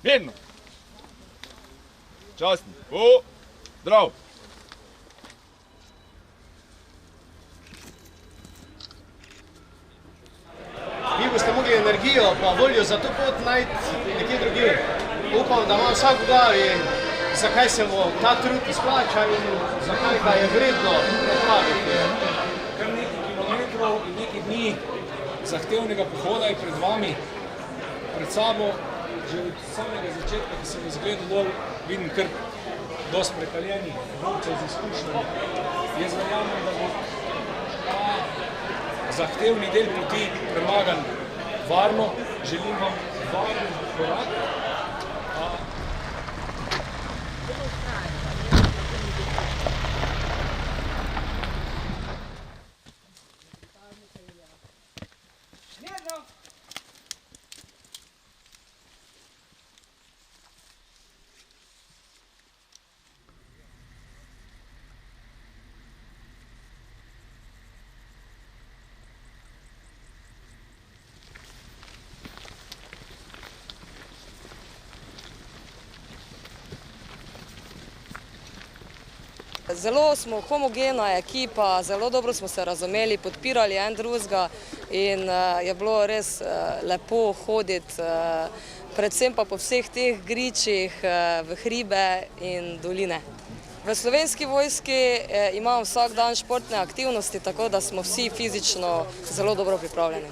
Mirno. Časten. Zdrav. Vi boste mogli energijo pa voljo za to pot najti nekje drugje. Upam, da ima vsak v glavi, zakaj se mu ta trud izplača in zakaj ga je vredno opraviti. Kar nekaj kilometrov in nekaj dni zahtevnega pohoda je pred vami, pred sabo. Že od samega začetka, ki sem izgledal dol, vidim kar dosti prekaljenih volcev z izkušnjami. Jaz verjamem, da bo ta zahtevni del poti premagan varno. Želim vam varen korak. Zelo smo homogena ekipa, zelo dobro smo se razumeli, podpirali en drugega in je bilo res lepo hoditi, predvsem pa po vseh teh gričih v hribe in doline. V Slovenski vojski imamo vsak dan športne aktivnosti, tako da smo vsi fizično zelo dobro pripravljeni.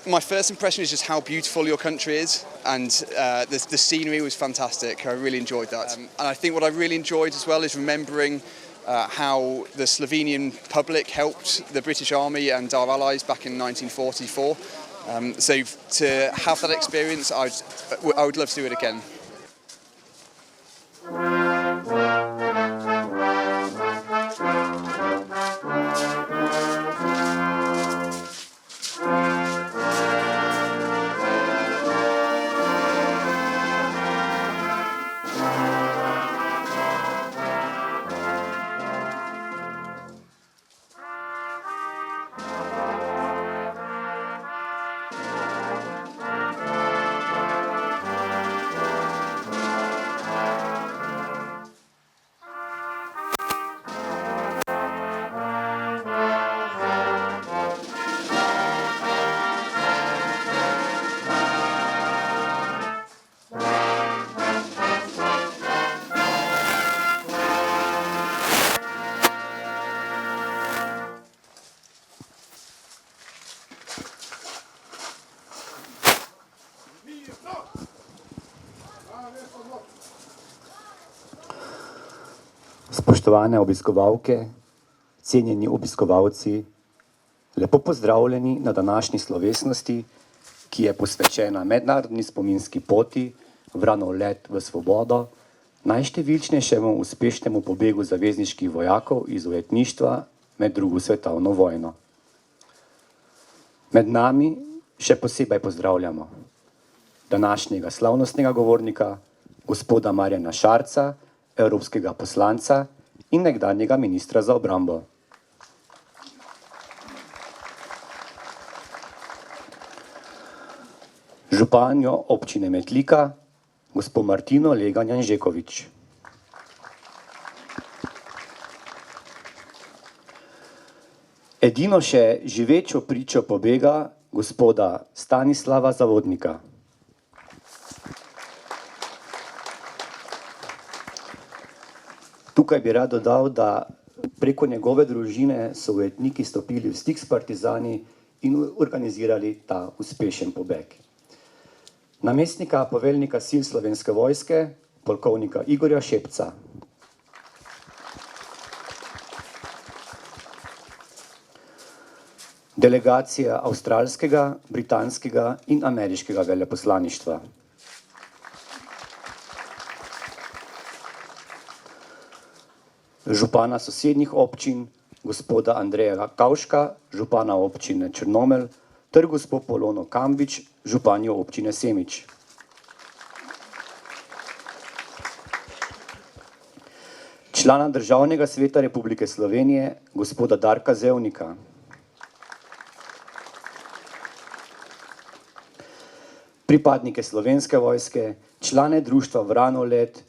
My first impression is just how beautiful your country is, and the scenery was fantastic. I really enjoyed that. And I think what I really enjoyed as well is remembering how the Slovenian public helped the British Army and our allies back in 1944. So to have that experience, I would love to do it again. Spoštovane obiskovalke, cenjeni obiskovalci, lepo pozdravljeni na današnji slovesnosti, ki je posvečena mednarodni spominski poti Vranov let v svobodo, najštevilčnejšemu uspešnemu pobegu zavezniških vojakov iz ujetništva med drugo svetovno vojno. Med nami še posebej pozdravljamo današnjega slavnostnega govornika, gospoda Marjana Šarca, evropskega poslanca in nekdanjega ministra za obrambo. Županjo občine Metlika, gospod Martino Legan-Janžekovič. Edino še živečo pričo pobega gospoda Stanislava Zavodnika. Tukaj bi rad dodal, da preko njegove družine so ujetniki stopili v stik s partizani in organizirali ta uspešen pobeg. Namestnika poveljnika sil Slovenske vojske, polkovnika Igorja Šepca. Delegacija avstralskega, britanskega in ameriškega veleposlaništva. Župana sosednjih občin, gospoda Andreja Kavška, župana občine Črnomelj, ter gospod Polono Kambič, županjo občine Semič. člana Državnega sveta Republike Slovenije, gospoda Darka Zevnika, pripadnike Slovenske vojske, člane društva Vranolet,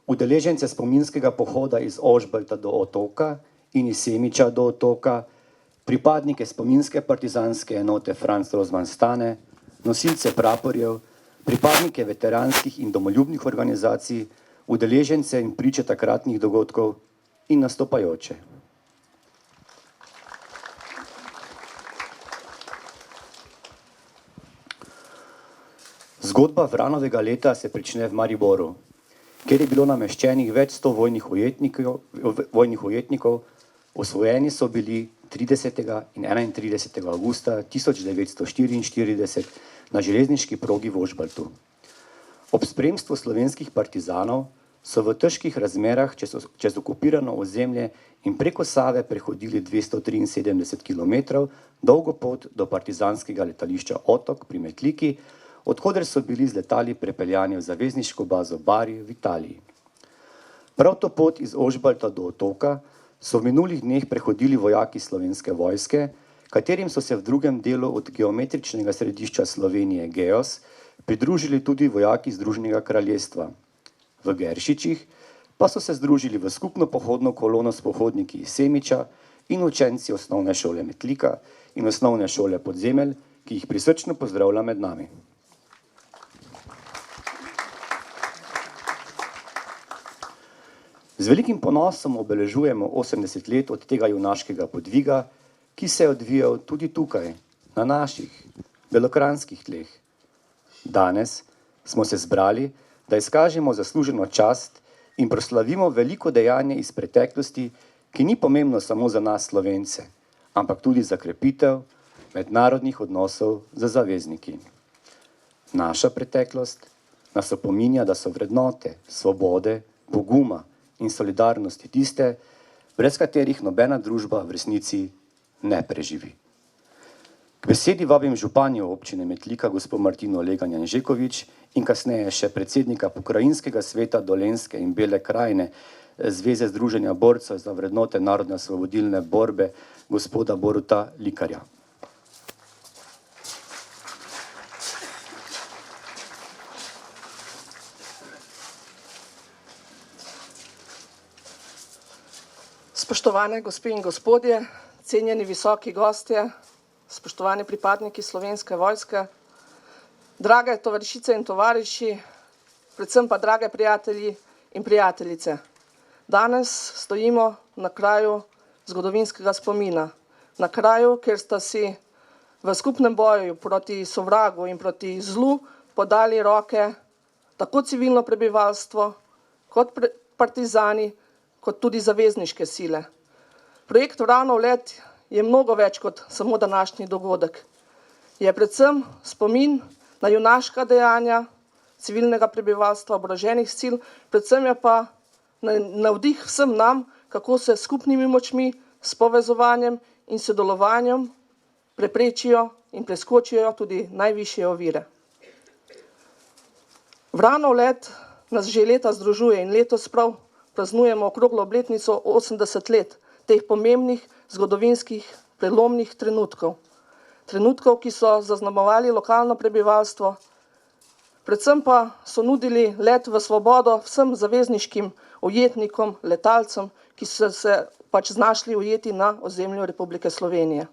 udeležence spominskega pohoda iz Ožbalta do Otoka in iz Semiča do Otoka, pripadnike spominske partizanske enote Franz Rozman Stane, nosilce praporjev, pripadnike veteranskih in domoljubnih organizacij, udeležence in priče takratnih dogodkov in nastopajoče. Zgodba Vranovega leta se prične v Mariboru, kjer je bilo nameščenih več 100 vojnih ujetnikov, osvojeni so bili 30. in 31. avgusta 1944 na železniški progi v Ožbaltu. Ob spremstvu slovenskih partizanov so v težkih razmerah čez okupirano ozemlje in preko Save prehodili 273 km dolgo pot do partizanskega letališča Otok pri Metliki, odkoder so bili z letali prepeljani v zavezniško bazo Bari v Italiji. Prav to pot iz Ožbalta do Otoka so v minulih dneh prehodili vojaki Slovenske vojske, katerim so se v drugem delu od geometričnega središča Slovenije Geos pridružili tudi vojaki Združenega kraljestva. V Geršičih pa so se združili v skupno pohodno kolono s pohodniki iz Semiča in učenci osnovne šole Metlika in osnovne šole Podzemelj, ki jih prisrčno pozdravlja med nami. Z velikim ponosom obeležujemo 80 let od tega junaškega podviga, ki se je odvijal tudi tukaj, na naših belokranjskih tleh. Danes smo se zbrali, da izkažemo zasluženo čast in proslavimo veliko dejanje iz preteklosti, ki ni pomembno samo za nas Slovence, ampak tudi za krepitev mednarodnih odnosov z zavezniki. Naša preteklost nas opominja, da so vrednote svobode, poguma in solidarnosti tiste, brez katerih nobena družba v resnici ne preživi. K besedi vabim županjo občine Metlika, gospod Martino Legan Janžekovič in kasneje še predsednika Pokrajinskega sveta Dolenjske in Bele krajine Zveze združenja borcev za vrednote narodno-osvobodilne borbe, gospoda Boruta Likarja. Spoštovane gospe in gospodje, cenjeni visoki gostje, spoštovani pripadniki Slovenske vojske, drage tovarišice in tovariši, predvsem pa drage prijatelji in prijateljice. Danes stojimo na kraju zgodovinskega spomina, na kraju, kjer sta si v skupnem boju proti sovragu in proti zlu podali roke tako civilno prebivalstvo, kot partizani, kot tudi zavezniške sile. Projekt Vranov let je mnogo več kot samo današnji dogodek. Je predvsem spomin na junaška dejanja civilnega prebivalstva, oboroženih sil, predvsem je pa navdih vsem nam, kako se skupnimi močmi, s povezovanjem in sodelovanjem preprečijo in preskočijo tudi najvišje ovire. Vranov let nas že leta združuje in letos prav praznujemo okroglo obletnico 80 let teh pomembnih zgodovinskih prelomnih trenutkov. Trenutkov, ki so zaznamovali lokalno prebivalstvo, predvsem pa so nudili let v svobodo vsem zavezniškim ujetnikom, letalcem, ki so se pač znašli ujeti na ozemlju Republike Slovenije.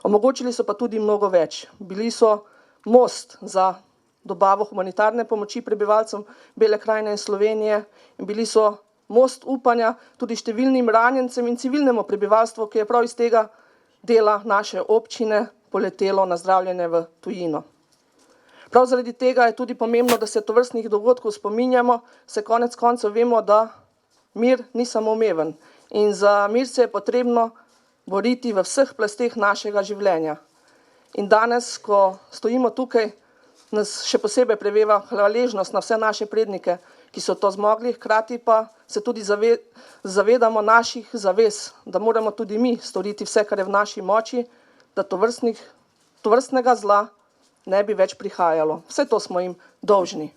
Omogočili so pa tudi mnogo več. Bili so most za dobavo humanitarne pomoči prebivalcem Bele krajine in Slovenije in bili so most upanja tudi številnim ranjencem in civilnemu prebivalstvu, ki je prav iz tega dela naše občine poletelo na zdravljenje v tujino. Prav zaradi tega je tudi pomembno, da se tovrstnih dogodkov spominjamo, se konec koncev vemo, da mir ni samoumeven in za mir se je potrebno boriti v vseh plasteh našega življenja. In danes, ko stojimo tukaj, nas še posebej preveva hvaležnost na vse naše prednike, ki so to zmogli, hkrati pa se tudi zavedamo naših zavez, da moramo tudi mi storiti vse, kar je v naši moči, da tovrstnega zla ne bi več prihajalo. Vse to smo jim dolžni.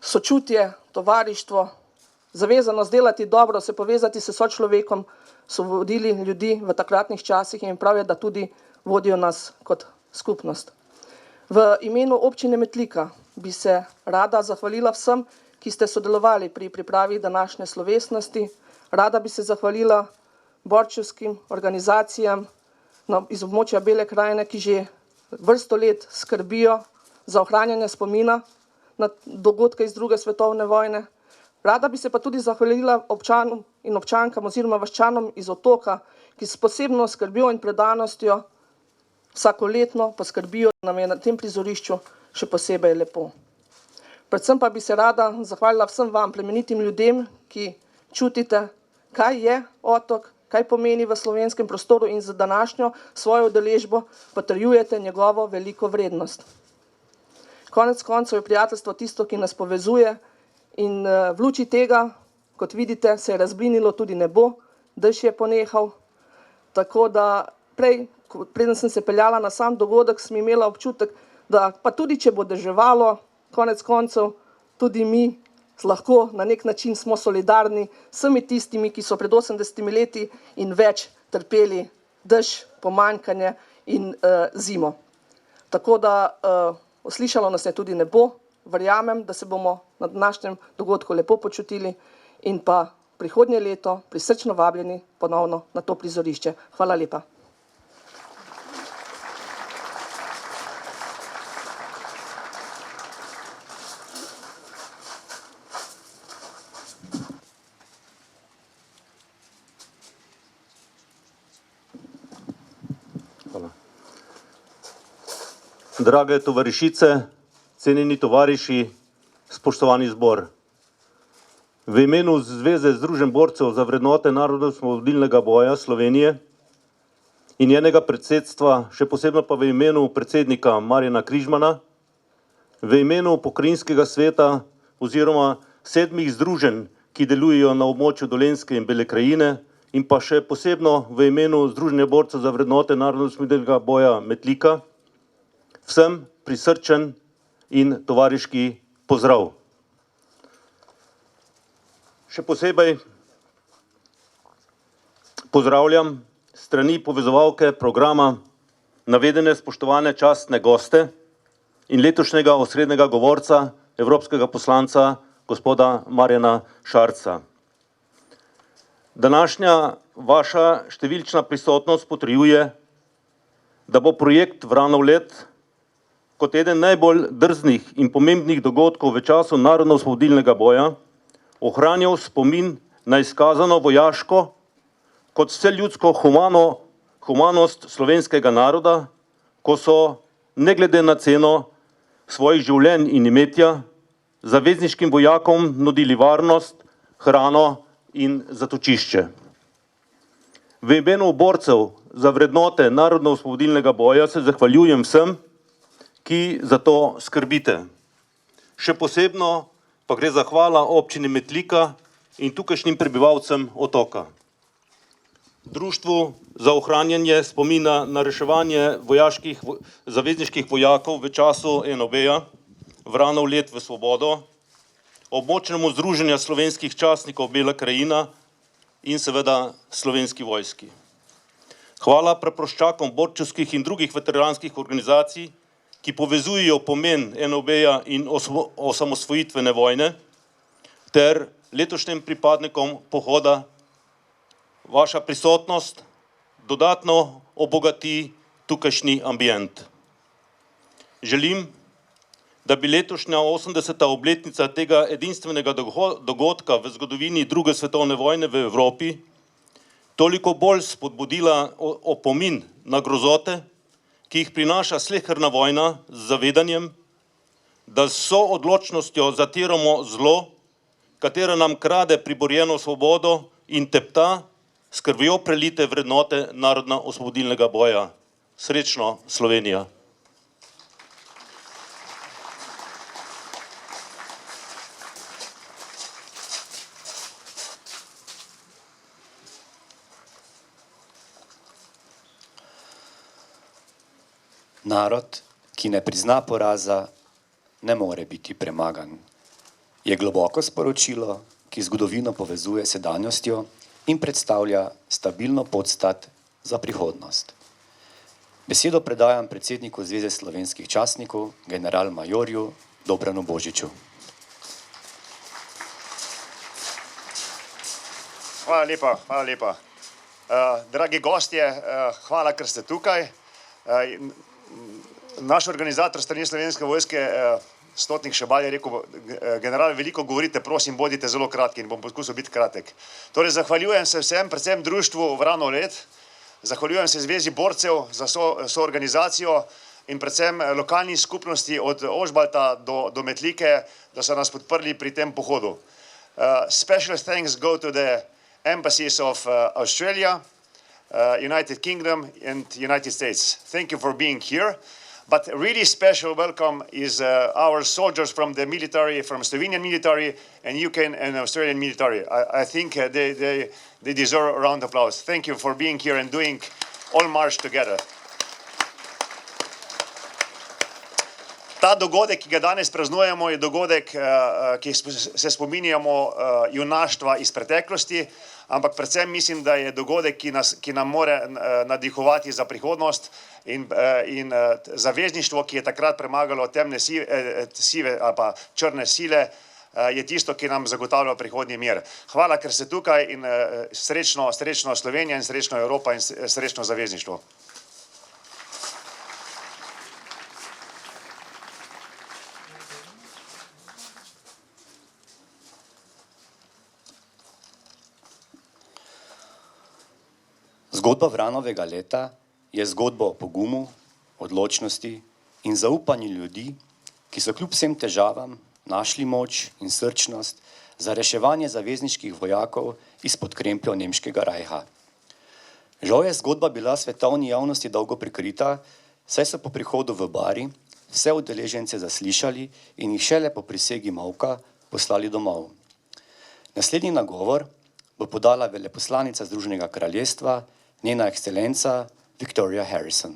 Sočutje, tovarištvo, zavezanost delati dobro, se povezati s sočlovekom, so vodili ljudi v takratnih časih in prav je, da tudi vodijo nas kot skupnost. V imenu občine Metlika bi se rada zahvalila vsem, ki ste sodelovali pri pripravi današnje slovesnosti. Rada bi se zahvalila borčevskim organizacijam iz območja Bele krajine, ki že vrsto let skrbijo za ohranjanje spomina na dogodke iz druge svetovne vojne. Rada bi se pa tudi zahvalila občanom in občankam oziroma vaščanom iz Otoka, ki s posebno skrbjo in predanostjo vsakoletno poskrbijo, da nam je na tem prizorišču še posebej lepo. Predvsem pa bi se rada zahvalila vsem vam, plemenitim ljudem, ki čutite, kaj je Otok, kaj pomeni v slovenskem prostoru in za današnjo svojo udeležbo potrjujete njegovo veliko vrednost. Konec koncev je prijateljstvo tisto, ki nas povezuje in v luči tega, kot vidite, se je razblinilo tudi nebo, dež je ponehal, tako da preden sem se peljala na sam dogodek, sem imela občutek, da pa tudi če bo deževalo, konec koncev tudi mi lahko na nek način smo solidarni s vsemi tistimi, ki so pred 80 leti in več trpeli dež, pomanjkanje in zimo. Tako da uslišalo nas je tudi nebo, verjamem, da se bomo na današnjem dogodku lepo počutili in pa prihodnje leto prisrčno vabljeni ponovno na to prizorišče. Hvala lepa. Drage tovarišice, cenjeni tovariši, spoštovani zbor. V imenu Zveze združenj borcev za vrednote narodnoosvobodilnega boja Slovenije in njenega predsedstva, še posebno pa v imenu predsednika Marjana Križmana, v imenu pokrajinskega sveta oziroma 7 združenj, ki delujejo na območju Dolenjske in Bele krajine, in pa še posebno v imenu Združenja borcev za vrednote narodnoosvobodilnega boja Metlika, vsem prisrčen in tovariški pozdrav. Še posebej pozdravljam strani povezovalke programa navedene spoštovane častne goste in letošnjega osrednjega govorca, evropskega poslanca, gospoda Marjana Šarca. Današnja vaša številčna prisotnost potrjuje, da bo projekt Vranov let kot eden najbolj drznih in pomembnih dogodkov v času narodnoosvobodilnega boja ohranjal spomin na izkazano vojaško kot vseljudsko humanost slovenskega naroda, ko so, ne glede na ceno svojih življenj in imetja, zavezniškim vojakom nudili varnost, hrano in zatočišče. V imenu borcev za vrednote narodnoosvobodilnega boja se zahvaljujem vsem, ki za to skrbite. Še posebno pa gre zahvala občini Metlika in tukajšnjim prebivalcem Otoka. Društvu za ohranjanje spomina na reševanje zavezniških vojakov v času NOB-ja, Vranov let v svobodo, območnemu združenja slovenskih častnikov Bela krajina in seveda Slovenski vojski. Hvala preproščakom borčevskih in drugih veteranskih organizacij, ki povezujejo pomen NOB-ja in osamosvojitvene vojne, ter letošnjim pripadnikom pohoda. Vaša prisotnost dodatno obogati tukajšnji ambient. Želim, da bi letošnja 80. obletnica tega edinstvenega dogodka v zgodovini druge svetovne vojne v Evropi toliko bolj spodbudila opomin na grozote, ki jih prinaša sleherna vojna z zavedanjem, da s soodločnostjo zatiramo zlo, katera nam krade priborjeno svobodo in tepta s krvjo prelite vrednote narodnoosvobodilnega boja. Srečno, Slovenija! Narod, ki ne prizna poraza, ne more biti premagan. Je globoko sporočilo, ki zgodovino povezuje s sedanjostjo in predstavlja stabilno podstat za prihodnost. Besedo predajam predsedniku Zveze slovenskih častnikov, general-majorju Dobranu Božiču. Hvala lepa, hvala lepa. Dragi gostje, hvala, ker ste tukaj. Naš organizator strani Slovenske vojske, Stotnik Šebal, je rekel, general, veliko govorite, prosim, bodite zelo kratki in bom poskusil biti kratek. Torej, zahvaljujem se vsem, predvsem društvu Vranov let, zahvaljujem se Zvezi borcev za soorganizacijo in predvsem lokalni skupnosti od Ožbalta do Metlike, da so nas podprli pri tem pohodu. Special thanks go to the embassies of Australia, United Kingdom and United States. Thank you for being here. But a really special welcome is our soldiers from the military, from Slovenian military and UK and Australian military. I think they deserve a round of applause. Thank you for being here and doing all march together. Ta dogodek, ki ga danes praznujemo, je dogodek, ki se spominjamo junaštva iz preteklosti, ampak predvsem mislim, da je dogodek, ki nam more nadihovati za prihodnost in zavezništvo, ki je takrat premagalo temne sive ali pa črne sile, je tisto, ki nam zagotavlja prihodnji mir. Hvala, ker ste tukaj in srečno Slovenija in srečno Evropa in srečno zavezništvo. Zgodba Vranovega leta je zgodba o pogumu, odločnosti in zaupanju ljudi, ki so kljub vsem težavam našli moč in srčnost za reševanje zavezniških vojakov izpod krempljev nemškega rajha. Žal je zgodba bila svetovni javnosti dolgo prikrita, saj so po prihodu v Bari vse udeležence zaslišali in jih šele po prisegi molka poslali domov. Naslednji nagovor bo podala veleposlanica Združenega kraljestva, njena ekscelenca Victoria Harrison.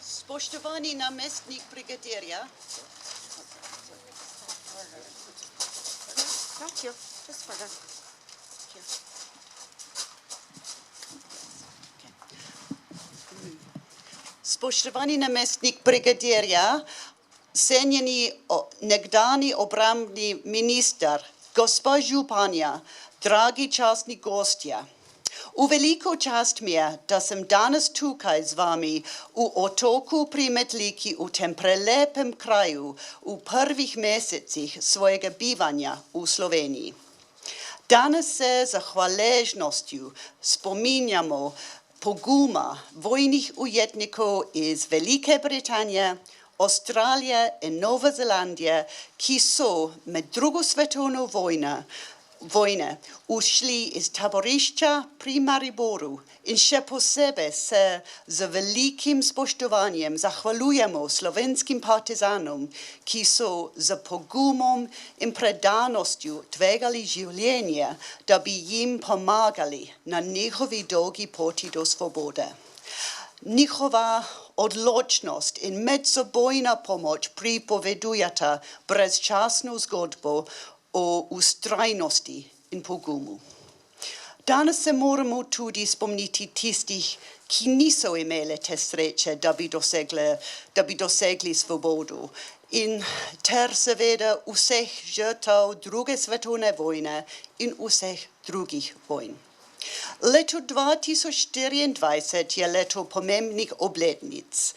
Spoštovani namestnik brigadirja. Thank you. Just for that. Thank you. Spoštovani namestnik brigadirja, cenjeni nekdani obrambni minister, gospa županja, dragi častni gostje. V veliko čast mi je, da sem danes tukaj z vami v Otoku pri Metliki, v tem prelepem kraju, v prvih mesecih svojega bivanja v Sloveniji. Danes se z hvaležnostjo spominjamo poguma vojnih ujetnikov iz Velike Britanije, Avstralije in Nove Zelandije, ki so med drugo svetovno vojne ušli iz taborišča pri Mariboru in še posebej se z velikim spoštovanjem zahvaljujemo slovenskim partizanom, ki so z pogumom in predanostjo tvegali življenje, da bi jim pomagali na njihovi dolgi poti do svobode. Njihova odločnost in medsebojna pomoč pripovedujeta brezčasno zgodbo o ustrajnosti in pogumu. Danes se moramo tudi spomniti tistih, ki niso imeli te sreče, da bi dosegli svobodo, in ter seveda vseh žrtev druge svetovne vojne in vseh drugih vojn. Leto 2024 je leto pomembnih obletnic.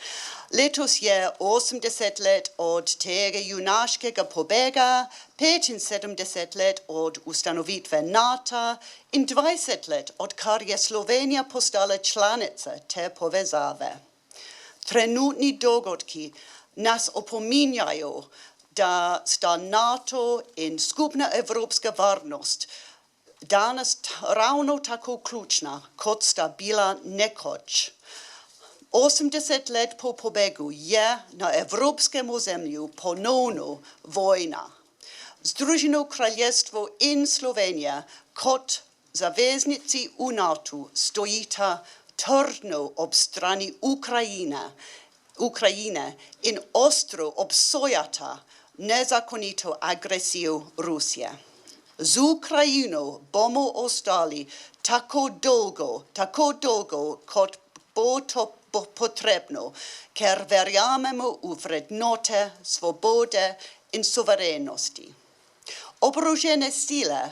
Letos je 80 let od tega junaškega pobega, 75 let od ustanovitve NATO in 20 let, odkar je Slovenija postala članica te povezave. Trenutni dogodki nas opominjajo, da sta NATO in skupna evropska varnost danes ravno tako ključna, kot sta bila nekoč. 80 let po pobegu je na evropskem ozemlju ponovno vojna. Združeno kraljestvo in Slovenija kot zaveznici v NATO stojita trdno ob strani Ukrajine in ostro obsojata nezakonito agresijo Rusije. Z Ukrajino bomo ostali tako dolgo, kot bo to potrebno, ker verjamemo v vrednote svobode in suverenosti. Oborožene sile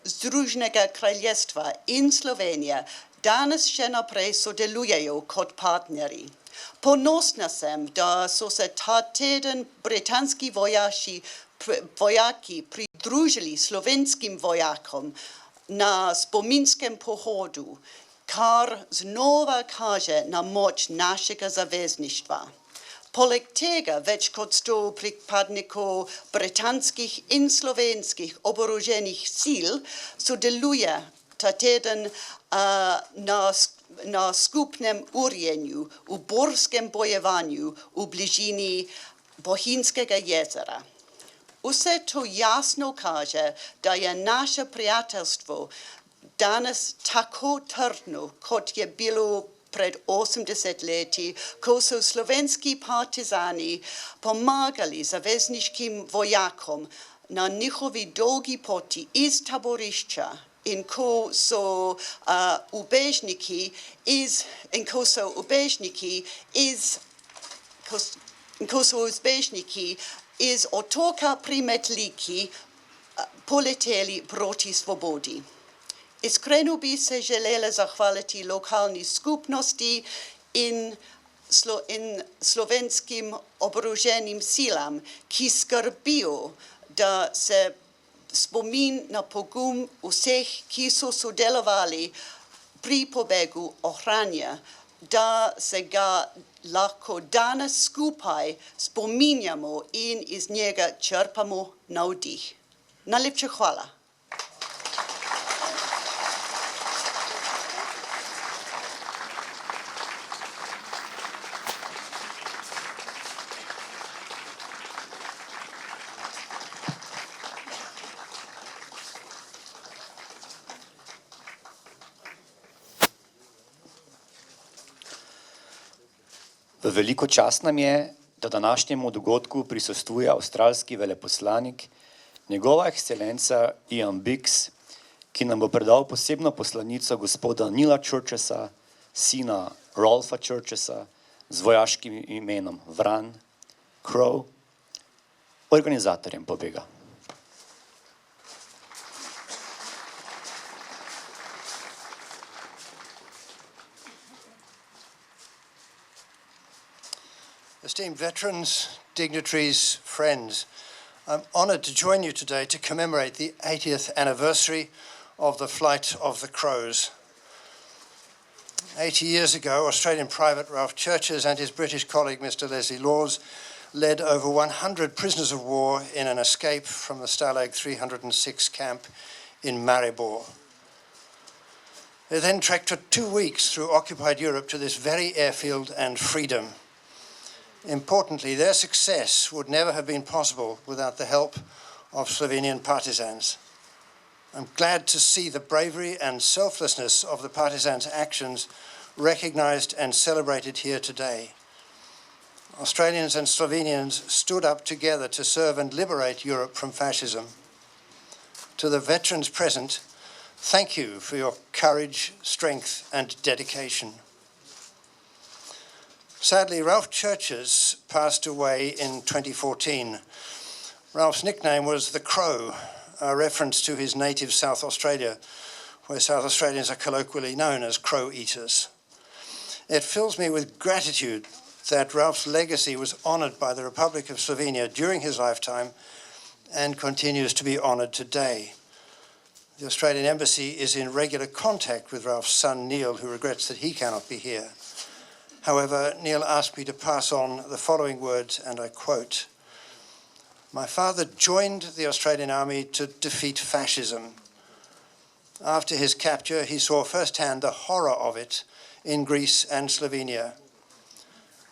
Združenega kraljestva in Slovenije danes še naprej sodelujejo kot partnerji. Ponosna sem, da so se ta teden britanski vojaki pridružili slovenskim vojakom na spominskem pohodu, kar znova kaže na moč našega zavezništva. Poleg tega več kot 100 pripadnikov britanskih in slovenskih oboroženih sil sodeluje ta teden na skupnem urjenju v borskem bojevanju v bližini Bohinjskega jezera. Vse to jasno kaže, da je naše prijateljstvo danes tako trdno, kot je bilo pred 80 leti, ko so slovenski partizani pomagali zavezniškim vojakom na njihovi dolgi poti iz taborišča in ko so ubežniki iz otoka pri Metliki poleteli proti svobodi. Iskreno bi se želela zahvaliti lokalni skupnosti in slovenskim oboroženim silam, ki skrbijo, da se spomin na pogum vseh, ki so sodelovali pri pobegu, ohranja, da se ga lahko danes skupaj spominjamo in iz njega črpamo navdih. Najlepša hvala. V veliko čast nam je, da današnjemu dogodku prisostvuje avstralski veleposlanik, njegova ekscelenca Ian Biggs, ki nam bo predal posebno poslanico gospoda Neila Churchesa, sina Rolfa Churchesa, z vojaškim imenom Vran, Crow, organizatorjem pobega. Esteemed veterans, dignitaries, friends, I'm honoured to join you today to commemorate the 80th anniversary of the flight of the Crows. 80 years ago, Australian Private Ralph Churches and his British colleague Mr. Leslie Laws led over 100 prisoners of war in an escape from the Stalag 306 camp in Maribor. They then trekked for 2 weeks through occupied Europe to this very airfield and freedom. Importantly, their success would never have been possible without the help of Slovenian partisans. I'm glad to see the bravery and selflessness of the partisans' actions recognised and celebrated here today. Australians and Slovenians stood up together to serve and liberate Europe from fascism. To the veterans present, thank you for your courage, strength and dedication. Sadly, Ralph Churches passed away in 2014. Ralph's nickname was the Crow, a reference to his native South Australia, where South Australians are colloquially known as crow eaters. It fills me with gratitude that Ralph's legacy was honoured by the Republic of Slovenia during his lifetime and continues to be honoured today. The Australian Embassy is in regular contact with Ralph's son Neil, who regrets that he cannot be here. However, Neil asked me to pass on the following words, and I quote, "My father joined the Australian Army to defeat fascism. After his capture, he saw firsthand the horror of it in Greece and Slovenia.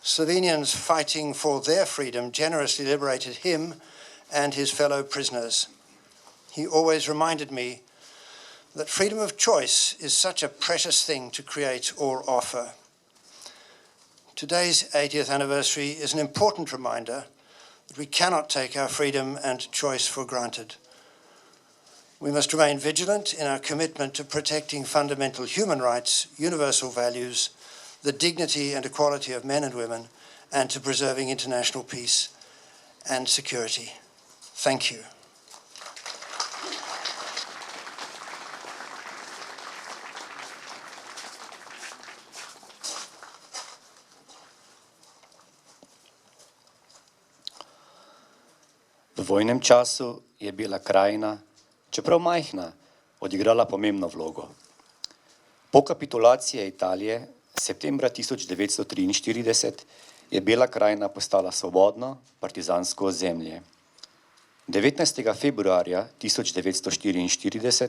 Slovenians fighting for their freedom generously liberated him and his fellow prisoners. he always reminded me that freedom of choice is such a precious thing to create or offer. Today's 80th anniversary is an important reminder that we cannot take our freedom and choice for granted. We must remain vigilant in our commitment to protecting fundamental human rights, universal values, the dignity and equality of men and women, and to preserving international peace and security. Thank you. V vojnem času je Bela krajina, čeprav majhna, odigrala pomembno vlogo. Po kapitulaciji Italije septembra 1943 je Bela krajina postala svobodno partizansko ozemlje. 19. februarja 1944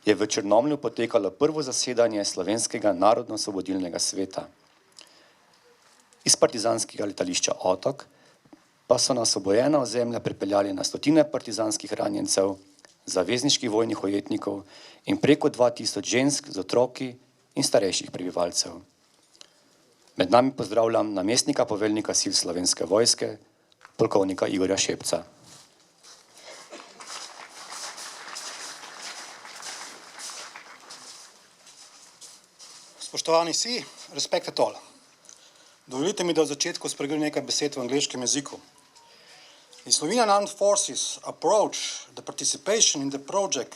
je v Črnomlju potekalo prvo zasedanje Slovenskega narodno-osvobodilnega sveta. Iz partizanskega letališča Otok pa so na osvobojena ozemlja pripeljali na stotine partizanskih ranjencev, zavezniških vojnih ujetnikov in preko 2000 žensk z otroki in starejših prebivalcev. Med nami pozdravljam namestnika poveljnika sil Slovenske vojske, polkovnika Igorja Šepca. Spoštovani vsi, respect all. Dovolite mi, da v začetku spregovorim nekaj besed v angleškem jeziku. The Slovenian Armed Forces approach the participation in the project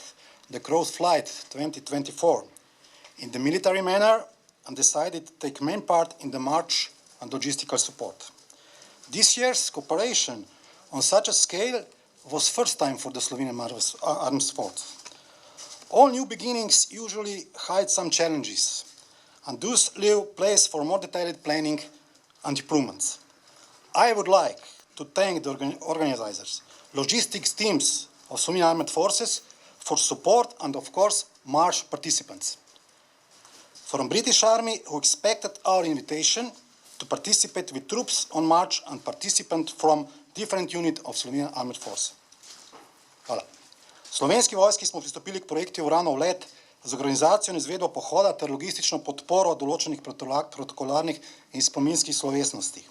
The Growth Flight 2024 in the military manner and decided to take main part in the march and logistical support. This year's cooperation on such a scale was first time for the Slovenian Armed Forces. All new beginnings usually hide some challenges and thus leave place for more detailed planning and improvements. I would like to thank the organizers, logistics teams of Slovenian Armed Forces for support and of course march participants. From British Army who expected our invitation to participate with troops on march and participants from different units of Slovenian Armed Forces. Hvala. Slovenski vojski smo pristopili k projektu Uranov let z organizacijo in izvedbo pohoda ter logistično podporo določenih protokolarnih in spominskih slovesnosti.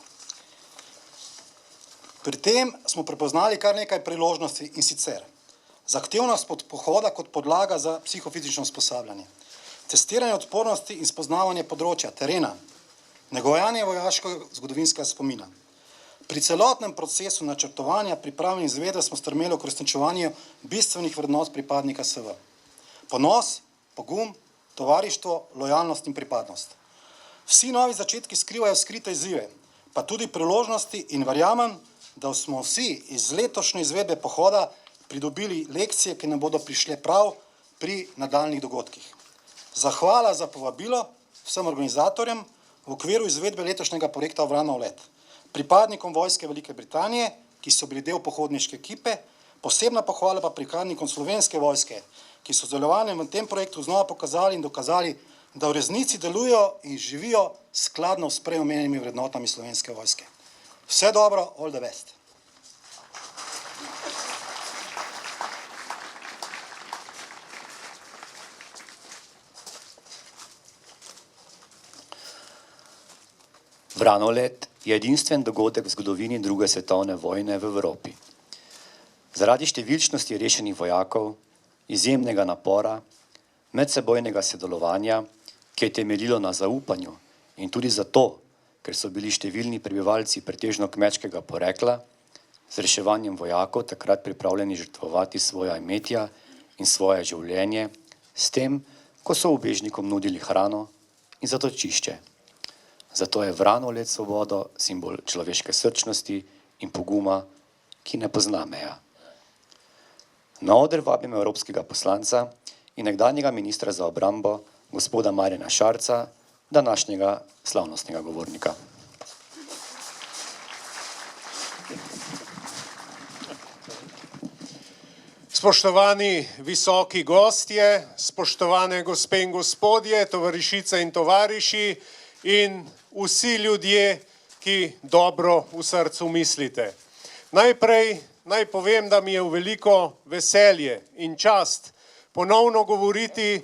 Pri tem smo prepoznali kar nekaj priložnosti in sicer zahtevnost pohoda kot podlaga za psihofizično usposabljanje, testiranje odpornosti in spoznavanje področja, terena, negovanje vojaškega zgodovinskega spomina. Pri celotnem procesu načrtovanja, priprave in izvedbe smo stremeli k uresničevanju bistvenih vrednot pripadnika SV. Ponos, pogum, tovarištvo, lojalnost in pripadnost. Vsi novi začetki skrivajo skrite izzive, pa tudi priložnosti in verjamem, da smo vsi iz letošnje izvedbe pohoda pridobili lekcije, ki nam bodo prišle prav pri nadaljnih dogodkih. Zahvala za povabilo vsem organizatorjem v okviru izvedbe letošnjega projekta Uranov let, pripadnikom vojske Velike Britanije, ki so bili del pohodniške ekipe, posebna pohvala pa pripadnikom Slovenske vojske, ki so z delovanjem v tem projektu znova pokazali in dokazali, da v resnici delujejo in živijo skladno s prej omenjenimi vrednotami Slovenske vojske. Vse dobro, all the best. Vranov let je edinstven dogodek v zgodovini druge svetovne vojne v Evropi. Zaradi številčnosti rešenih vojakov, izjemnega napora, medsebojnega sodelovanja, ki je temeljilo na zaupanju in tudi zato, ker so bili številni prebivalci pretežno kmečkega porekla, z reševanjem vojakov takrat pripravljeni žrtvovati svoja imetja in svoje življenje, s tem, ko so ubežnikom nudili hrano in zatočišče. Zato je Vranov let svobodo simbol človeške srčnosti in poguma, ki ne pozna meja. Na oder vabim evropskega poslanca in nekdanjega ministra za obrambo, gospoda Marjana Šarca, današnjega slavnostnega govornika. Spoštovani visoki gostje, spoštovane gospe in gospodje, tovarišice in tovariši in vsi ljudje, ki dobro v srcu mislite. Najprej naj povem, da mi je v veliko veselje in čast ponovno govoriti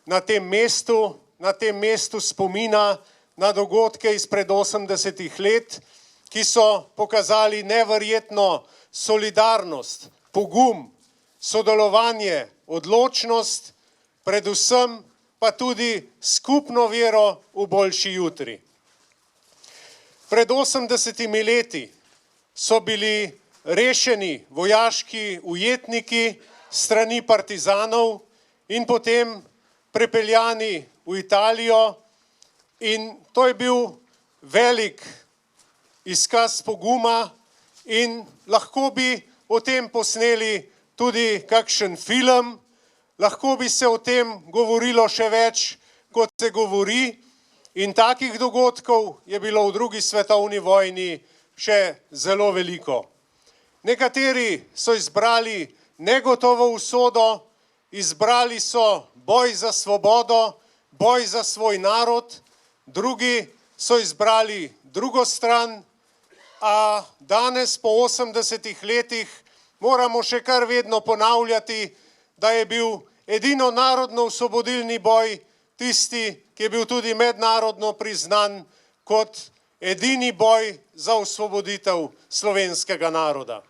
na tem mestu spomina na dogodke izpred 80 let, ki so pokazali neverjetno solidarnost, pogum, sodelovanje, odločnost, predvsem pa tudi skupno vero v boljši jutri. Pred 80 leti so bili rešeni vojaški ujetniki strani partizanov in potem prepeljani v Italijo, in to je bil velik izkaz poguma in lahko bi o tem posneli tudi kakšen film, lahko bi se o tem govorilo še več, kot se govori, in takih dogodkov je bilo v drugi svetovni vojni še zelo veliko. Nekateri so izbrali negotovo usodo, izbrali so boj za svobodo, boj za svoj narod, drugi so izbrali drugo stran, a danes po 80 letih moramo še kar vedno ponavljati, da je bil edino narodno-osvobodilni boj tisti, ki je bil tudi mednarodno priznan kot edini boj za osvoboditev slovenskega naroda.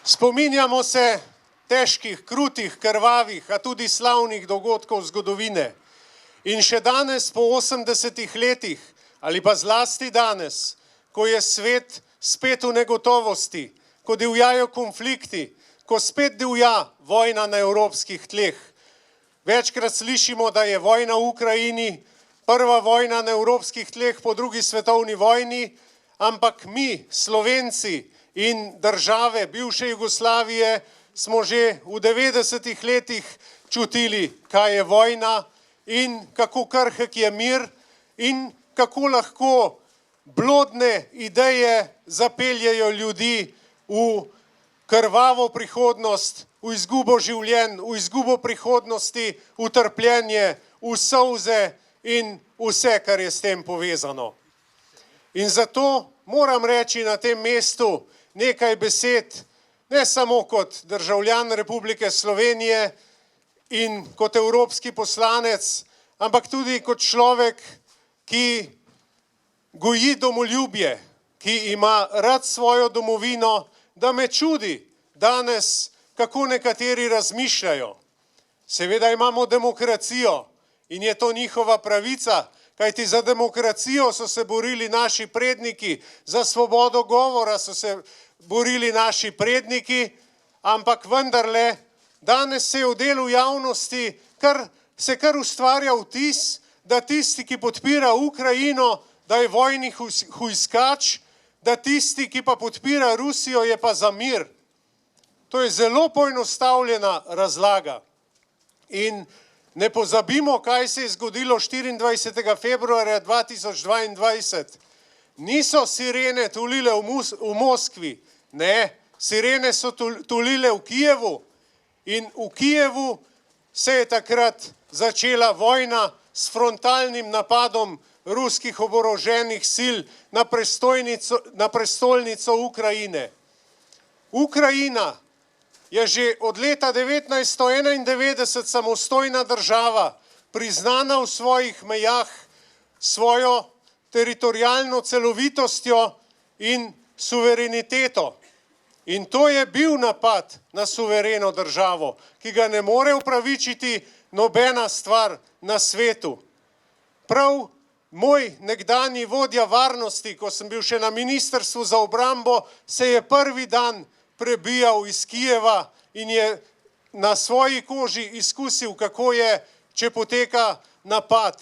Spominjamo se težkih, krutih, krvavih, a tudi slavnih dogodkov zgodovine. In še danes po 80 letih, ali pa zlasti danes, ko je svet spet v negotovosti, ko divjajo konflikti, ko spet divja vojna na evropskih tleh. Večkrat slišimo, da je vojna v Ukrajini prva vojna na evropskih tleh po drugi svetovni vojni, ampak mi, Slovenci in države bivše Jugoslavije, smo že v 90 letih čutili, kaj je vojna in kako krhek je mir in kako lahko blodne ideje zapeljejo ljudi v krvavo prihodnost, v izgubo življenj, v izgubo prihodnosti, v trpljenje, v solze in vse, kar je s tem povezano. In zato moram reči na tem mestu nekaj besed, ne samo kot državljan Republike Slovenije in kot evropski poslanec, ampak tudi kot človek, ki goji domoljubje, ki ima rad svojo domovino, da me čudi danes, kako nekateri razmišljajo. Seveda imamo demokracijo in je to njihova pravica, kajti za demokracijo so se borili naši predniki, za svobodo govora so se borili naši predniki, ampak vendarle danes se je v delu javnosti se kar ustvarja vtis, da tisti, ki podpira Ukrajino, da je vojni hujskač, da tisti, ki pa podpira Rusijo, je pa za mir. To je zelo poenostavljena razlaga. In ne pozabimo, kaj se je zgodilo 24. februarja 2022. Niso sirene tulile v Moskvi, ne, sirene so tulile v Kijevu in v Kijevu se je takrat začela vojna s frontalnim napadom ruskih oboroženih sil na prestolnico Ukrajine. Ukrajina je že od leta 1991 samostojna država, priznana v svojih mejah, svojo teritorialno celovitostjo in suvereniteto. In to je bil napad na suvereno državo, ki ga ne more upravičiti nobena stvar na svetu. Prav moj nekdanji vodja varnosti, ko sem bil še na Ministrstvu za obrambo, se je prvi dan prebijal iz Kijeva in je na svoji koži izkusil, kako je, če poteka napad.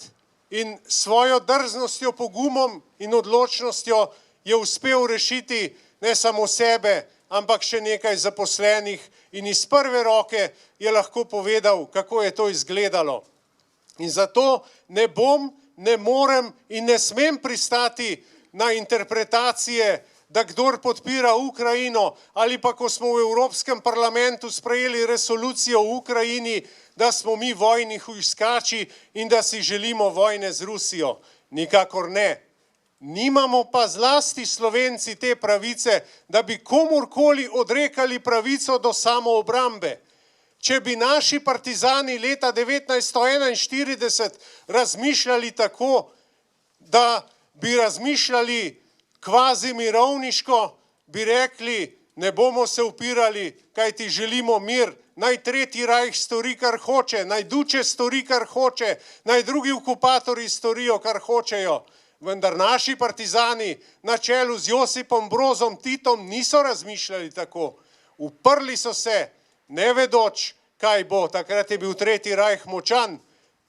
In svojo drznostjo, pogumom in odločnostjo je uspel rešiti ne samo sebe, ampak še nekaj zaposlenih in iz prve roke je lahko povedal, kako je to izgledalo. In zato ne bom, ne morem in ne smem pristati na interpretacije, da kdor podpira Ukrajino ali pa ko smo v Evropskem parlamentu sprejeli resolucijo o Ukrajini, da smo mi vojni hujskači in da si želimo vojne z Rusijo. Nikakor ne. Nimamo pa zlasti Slovenci te pravice, da bi komurkoli odrekali pravico do samoobrambe. Če bi naši partizani leta 1941 razmišljali tako, da bi razmišljali kvazi mirovniško, bi rekli, ne bomo se upirali, kajti želimo mir, naj Tretji rajh stori, kar hoče, naj Duče stori, kar hoče, naj drugi okupatorji storijo, kar hočejo. Vendar naši partizani na čelu z Josipom Brozom Titom niso razmišljali tako. Uprli so se, ne vedoč, kaj bo. Takrat je bil Tretji rajh močan,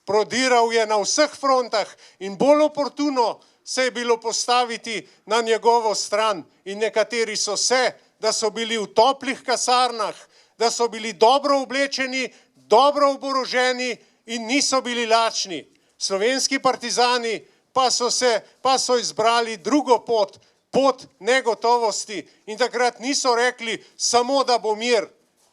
prodiral je na vseh frontah in bolj oportuno se je bilo postaviti na njegovo stran. In nekateri so se, da so bili v toplih kasarnah, da so bili dobro oblečeni, dobro oboroženi in niso bili lačni. Slovenski partizani pa so izbrali drugo pot, pot negotovosti in takrat niso rekli samo, da bo mir.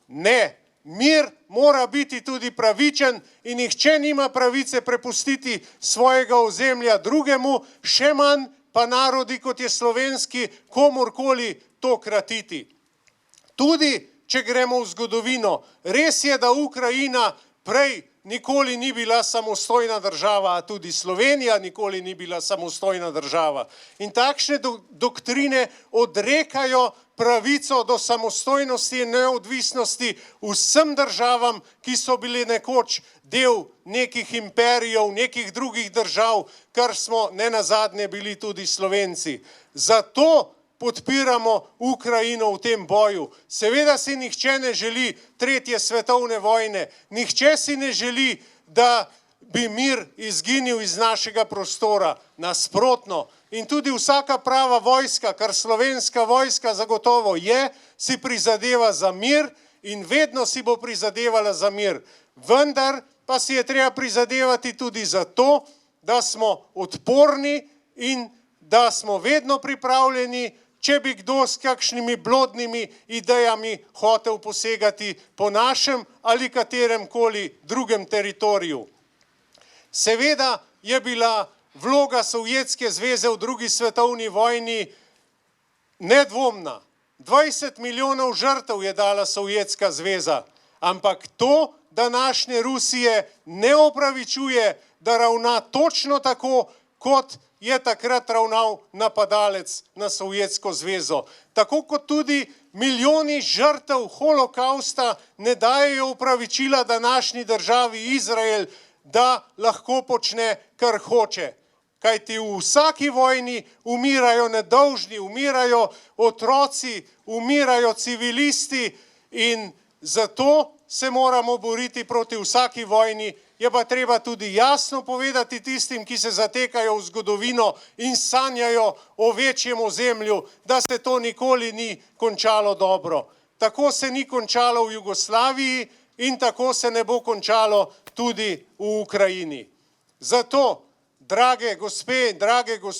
Ne, mir mora biti tudi pravičen in nihče nima pravice prepustiti svojega ozemlja drugemu, še manj pa narodi, kot je slovenski, komurkoli to kratiti. Tudi, če gremo v zgodovino, res je, da Ukrajina prej nikoli ni bila samostojna država, a tudi Slovenija nikoli ni bila samostojna država. In takšne doktrine odrekajo pravico do samostojnosti in neodvisnosti vsem državam, ki so bili nekoč del nekih imperijev, nekih drugih držav, kar smo nenazadnje bili tudi Slovenci. Zato podpiramo Ukrajino v tem boju. Seveda si nihče ne želi tretje svetovne vojne, nihče si ne želi, da bi mir izginil iz našega prostora. Nasprotno. In tudi vsaka prava vojska, kar slovenska vojska zagotovo je, si prizadeva za mir in vedno si bo prizadevala za mir. Vendar pa si je treba prizadevati tudi za to, da smo odporni in da smo vedno pripravljeni, če bi kdo s kakšnimi blodnimi idejami hotel posegati po našem ali kateremkoli drugem teritoriju. Seveda je bila vloga Sovjetske zveze v drugi svetovni vojni nedvomna. 20 milijonov žrtev je dala Sovjetska zveza, ampak to današnje Rusije ne opravičuje, da ravna točno tako, kot je takrat ravnal napadalec na Sovjetsko zvezo. Tako kot tudi milijoni žrtev holokausta ne dajejo opravičila današnji državi Izrael, da lahko počne, kar hoče. Kajti v vsaki vojni umirajo nedolžni, umirajo otroci, umirajo civilisti in zato se moramo boriti proti vsaki vojni. Je pa treba tudi jasno povedati tistim, ki se zatekajo v zgodovino in sanjajo o večjem ozemlju, da se to nikoli ni končalo dobro. Tako se ni končalo v Jugoslaviji in tako se ne bo končalo tudi v Ukrajini. Zato, drage gospe,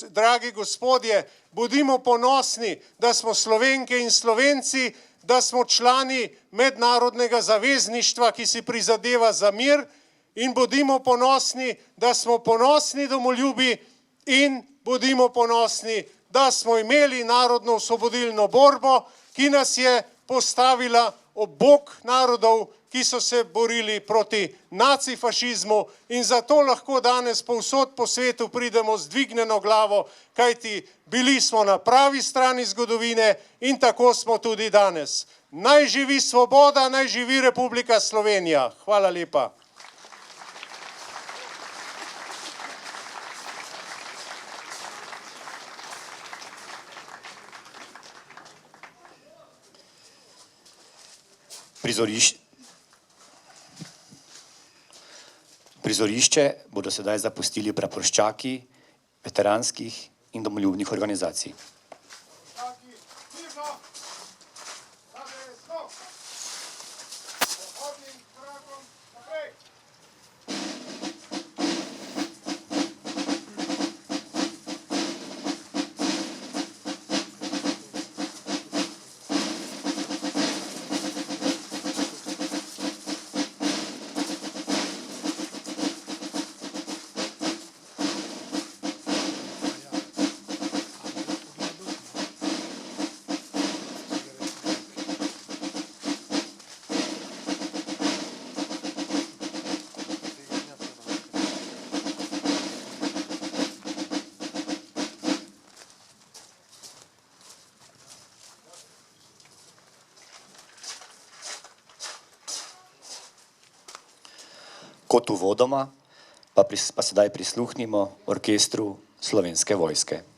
dragi gospodje, bodimo ponosni, da smo Slovenke in Slovenci, da smo člani mednarodnega zavezništva, ki si prizadeva za mir, in bodimo ponosni, da smo ponosni domoljubi in bodimo ponosni, da smo imeli narodno-osvobodilno borbo, ki nas je postavila ob bok narodov, ki so se borili proti nacifašizmu in zato lahko danes povsod po svetu pridemo z dvignjeno glavo, kajti bili smo na pravi strani zgodovine in tako smo tudi danes. Naj živi svoboda, naj živi Republika Slovenija. Hvala lepa. Prizorišče bodo sedaj zapustili praporščaki veteranskih in domoljubnih organizacij. Kot uvodoma, pa sedaj prisluhnimo orkestru Slovenske vojske.